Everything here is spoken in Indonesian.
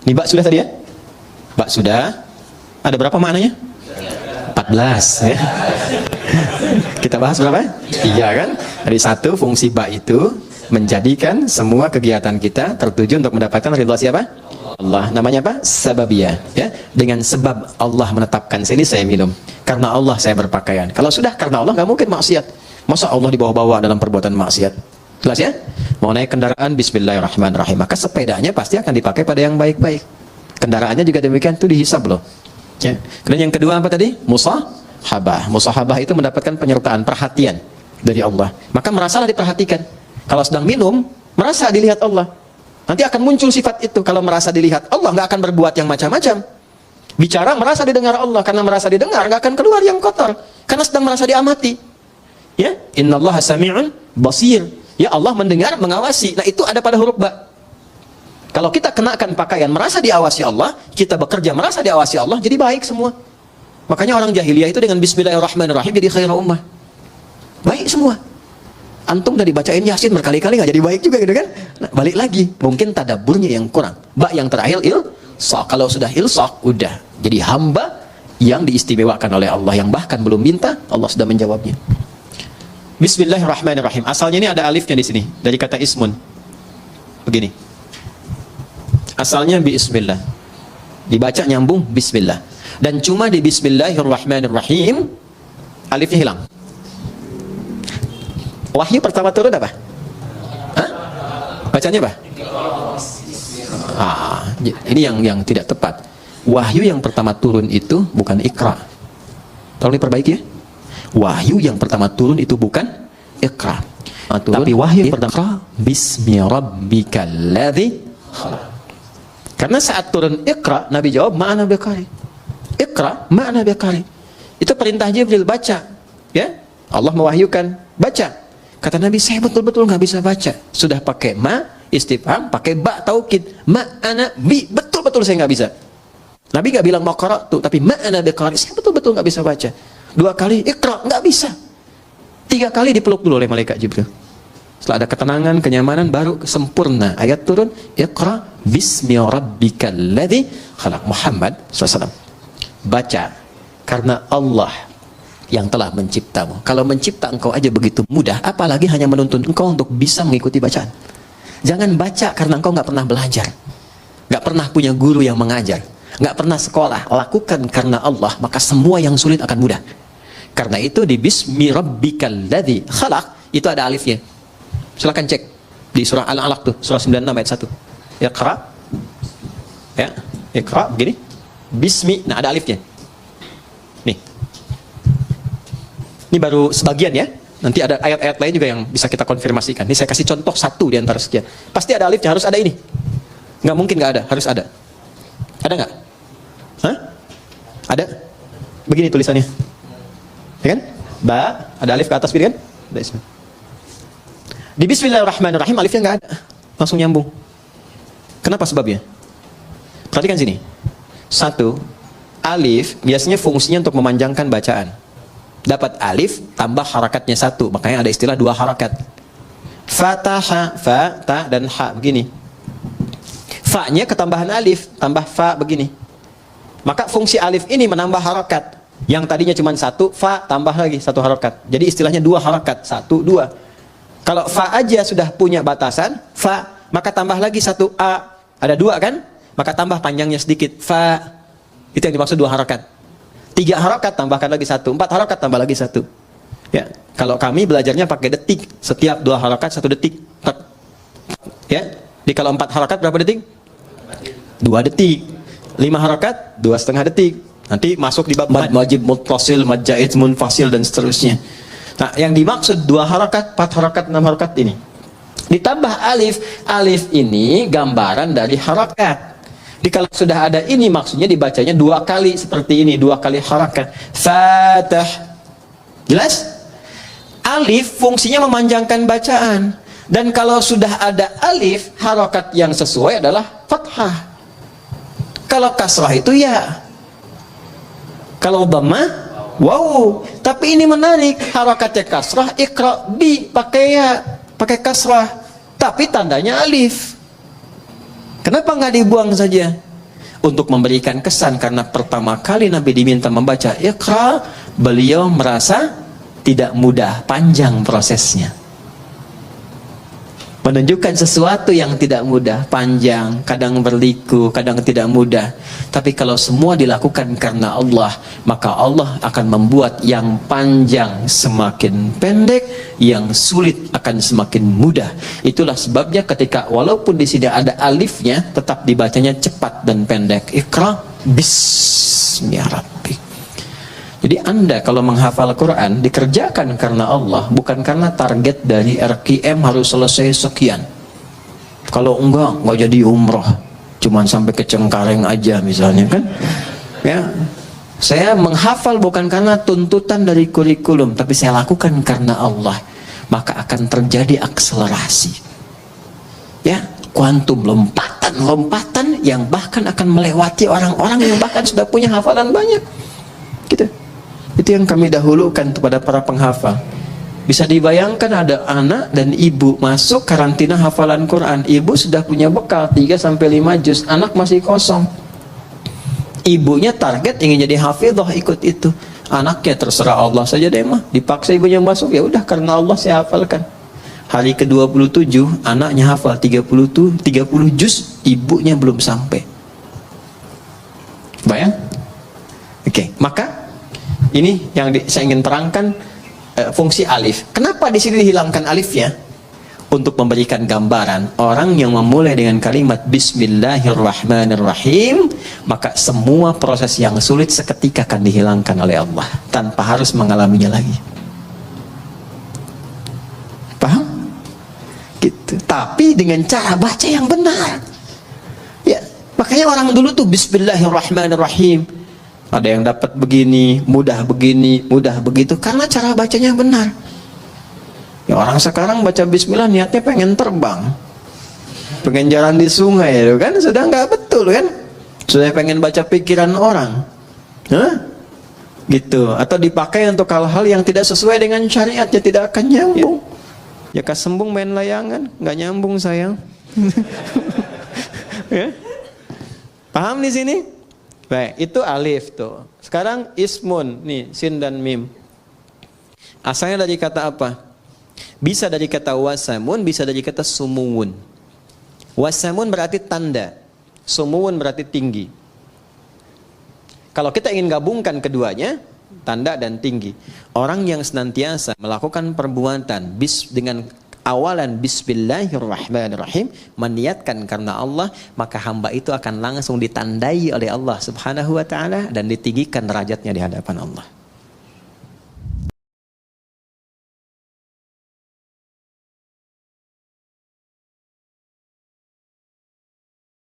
Nih bak sudah tadi ya? Bak sudah. Ada berapa maknanya? 14 ya. Kita bahas berapa? 3 kan? Dari 1, fungsi bak itu menjadikan semua kegiatan kita tertuju untuk mendapatkan ridha siapa? Allah. Namanya apa? Sababiyah ya. Dengan sebab Allah menetapkan sini saya minum. Karena Allah saya berpakaian. Kalau sudah karena Allah nggak mungkin maksiat. Masa Allah dibawa-bawa dalam perbuatan maksiat? Jelas ya? Mau naik kendaraan bismillahirrahmanirrahim. Maka sepedanya pasti akan dipakai pada yang baik-baik. Kendaraannya juga demikian, itu dihisab loh. Ya. Kemudian yang kedua apa tadi? Musahabah. Musahabah itu mendapatkan penyertaan, perhatian dari Allah. Maka merasalah diperhatikan. Kalau sedang minum, merasa dilihat Allah. Nanti akan muncul sifat itu. Kalau merasa dilihat Allah, nggak akan berbuat yang macam-macam. Bicara merasa didengar Allah. Karena merasa didengar, nggak akan keluar yang kotor. Karena sedang merasa diamati. Ya, innallaha sami'un basir. Ya, Allah mendengar, mengawasi. Nah, itu ada pada huruf ba. Kalau kita kenakan pakaian merasa diawasi Allah, kita bekerja merasa diawasi Allah, jadi baik semua. Makanya orang jahiliyah itu dengan bismillahirrahmanirrahim jadi khairul ummah. Baik semua. Antum udah dibacain Yasin berkali-kali nggak jadi baik juga gitu kan? Nah, balik lagi, mungkin tadaburnya yang kurang. Ba yang terakhir ilsaq. Kalau sudah ilsaq, udah jadi hamba yang diistimewakan oleh Allah, yang bahkan belum minta, Allah sudah menjawabnya. Bismillahirrahmanirrahim. Asalnya ini ada alifnya di sini dari kata ismun. Begini. Asalnya bismillah. Dibaca nyambung bismillah. Dan cuma di bismillahirrahmanirrahim alifnya hilang. Wahyu pertama turun apa? Hah? Bacanya apa? Ini yang tidak tepat. Wahyu yang pertama turun itu bukan Iqra. Tolong diperbaiki ya. Wahyu yang pertama turun itu bukan Iqra. Tapi wahyu yang pertama Bismi rabbikal ladzi khalaq. Karena saat turun Iqra, Nabi jawab ma'ana biqari. Iqra ma'ana biqari. Itu perintah Jibril, baca. Ya, Allah mewahyukan, baca. Kata Nabi, saya betul-betul nggak bisa baca. Sudah pakai ma istifham, pakai ba taukid. Ma'ana bi, betul-betul saya nggak bisa. Nabi nggak bilang maqra'tu, tapi ma'ana biqari. Saya betul-betul nggak bisa baca. 2 kali Iqra, nggak bisa. 3 kali dipeluk dulu oleh malaikat Jibril. Setelah ada ketenangan, kenyamanan, baru sempurna. Ayat turun, Iqra bismi rabbikal ladzi khalaq. Muhammad SAW. Baca. Karena Allah yang telah menciptamu. Kalau mencipta engkau aja begitu mudah, apalagi hanya menuntun engkau untuk bisa mengikuti bacaan. Jangan baca karena engkau nggak pernah belajar. Nggak pernah punya guru yang mengajar. Nggak pernah sekolah. Lakukan karena Allah, maka semua yang sulit akan mudah. Karena itu di bismi rabbikal ladzi khalaq, itu ada alifnya. Silakan cek di surah Al-Alaq tuh, surah 96 ayat 1. Iqra. Ya, Iqra begini. Bismi, nah ada alifnya. Nih. Ini baru sebagian ya. Nanti ada ayat-ayat lain juga yang bisa kita konfirmasikan. Ini saya kasih contoh 1 di antara sekian. Pasti ada alifnya, harus ada ini. Nggak mungkin nggak ada, harus ada. Ada nggak? Hah? Ada? Begini tulisannya. Ya kan? Ba, ada alif ke atas begini kan? Ada ismi. Di bismillahirrahmanirrahim alifnya nggak ada, langsung nyambung. Kenapa sebabnya? Perhatikan sini. 1, alif biasanya fungsinya untuk memanjangkan bacaan. Dapat alif tambah harakatnya 1, makanya ada istilah 2 harakat. Fataha, fa, ta, dan ha begini. Fa-nya ketambahan alif, tambah fa begini. Maka fungsi alif ini menambah harakat. Yang tadinya cuma 1, fa tambah lagi 1 harakat. Jadi istilahnya 2 harakat, 1, 2. Kalau fa aja sudah punya batasan, fa, maka tambah lagi 1 a. Ada 2 kan? Maka tambah panjangnya sedikit, fa. Itu yang dimaksud 2 harakat. 3 harakat tambahkan lagi 1, 4 harakat tambah lagi 1. Ya, kalau kami belajarnya pakai detik. Setiap 2 harakat 1 detik. Ya, di kalau 4 harakat berapa detik? 2 detik. 5 harakat 2,5 detik. Nanti masuk di bab mad wajib muttasil, mad jaiz munfasil dan seterusnya. Nah, yang dimaksud 2 harakat, 4 harakat, 6 harakat ini. Ditambah alif. Alif ini gambaran dari harakat. Jadi kalau sudah ada ini maksudnya dibacanya 2 kali seperti ini, 2 kali harakat. Fatah. Jelas? Alif fungsinya memanjangkan bacaan. Dan kalau sudah ada alif, harakat yang sesuai adalah fathah. Kalau kasrah itu ya. Kalau dhammah wow, tapi ini menarik, harakatnya kasrah, Iqra bi pakai ya, pakai kasrah, tapi tandanya alif. Kenapa nggak dibuang saja? untuk memberikan kesan karena pertama kali Nabi diminta membaca Iqra, beliau merasa tidak mudah, panjang prosesnya. Menunjukkan sesuatu yang tidak mudah, panjang, kadang berliku, kadang tidak mudah. Tapi kalau semua dilakukan karena Allah, maka Allah akan membuat yang panjang semakin pendek, yang sulit akan semakin mudah. Itulah sebabnya ketika walaupun di sini ada alifnya, tetap dibacanya cepat dan pendek. Iqra bismi rabbik. Jadi Anda kalau menghafal Quran dikerjakan karena Allah, bukan karena target dari RKM harus selesai sekian. Kalau enggak jadi umroh, cuman sampai ke Cengkareng aja misalnya kan. Ya, saya menghafal bukan karena tuntutan dari kurikulum, tapi saya lakukan karena Allah. Maka akan terjadi akselerasi. Ya, kuantum, lompatan yang bahkan akan melewati orang-orang yang bahkan sudah punya hafalan banyak. Gitu. Itu yang kami dahulukan kepada para penghafal. Bisa dibayangkan ada anak dan ibu masuk karantina hafalan Quran. Ibu sudah punya bekal 3-5 juz, anak masih kosong. Ibunya target ingin jadi hafidhah, ikut itu. Anaknya terserah Allah saja deh mah. Dipaksa ibunya masuk, ya udah karena Allah saya hafalkan. Hari ke-27 anaknya hafal 30 juz, ibunya belum sampai. Bayang? Oke, maka ini yang saya ingin terangkan, fungsi alif. Kenapa di sini dihilangkan alifnya? Untuk memberikan gambaran orang yang memulai dengan kalimat Bismillahirrahmanirrahim, maka semua proses yang sulit seketika akan dihilangkan oleh Allah tanpa harus mengalaminya lagi. Paham? Gitu. Tapi dengan cara baca yang benar. Ya, makanya orang dulu tuh Bismillahirrahmanirrahim. Ada yang dapat begini, mudah begitu, karena cara bacanya benar. Ya, orang sekarang baca bismillah niatnya pengen terbang, pengen jalan di sungai, kan sudah nggak betul kan? Sudah pengen baca pikiran orang, gitu. Atau dipakai untuk hal-hal yang tidak sesuai dengan syariatnya, tidak akan nyambung. Ya kasembung main layangan, nggak nyambung sayang. Ya? Paham di sini? Baik, itu alif tuh. Sekarang ismun, nih sin dan mim. Asalnya dari kata apa? Bisa dari kata wasamun, bisa dari kata sumuwun. Wasamun berarti tanda, sumuwun berarti tinggi. Kalau kita ingin gabungkan keduanya, tanda dan tinggi. Orang yang senantiasa melakukan perbuatan dengan awalan Bismillahirrahmanirrahim, meniatkan karena Allah, maka hamba itu akan langsung ditandai oleh Allah Subhanahu wa ta'ala dan ditinggikan derajatnya di hadapan Allah.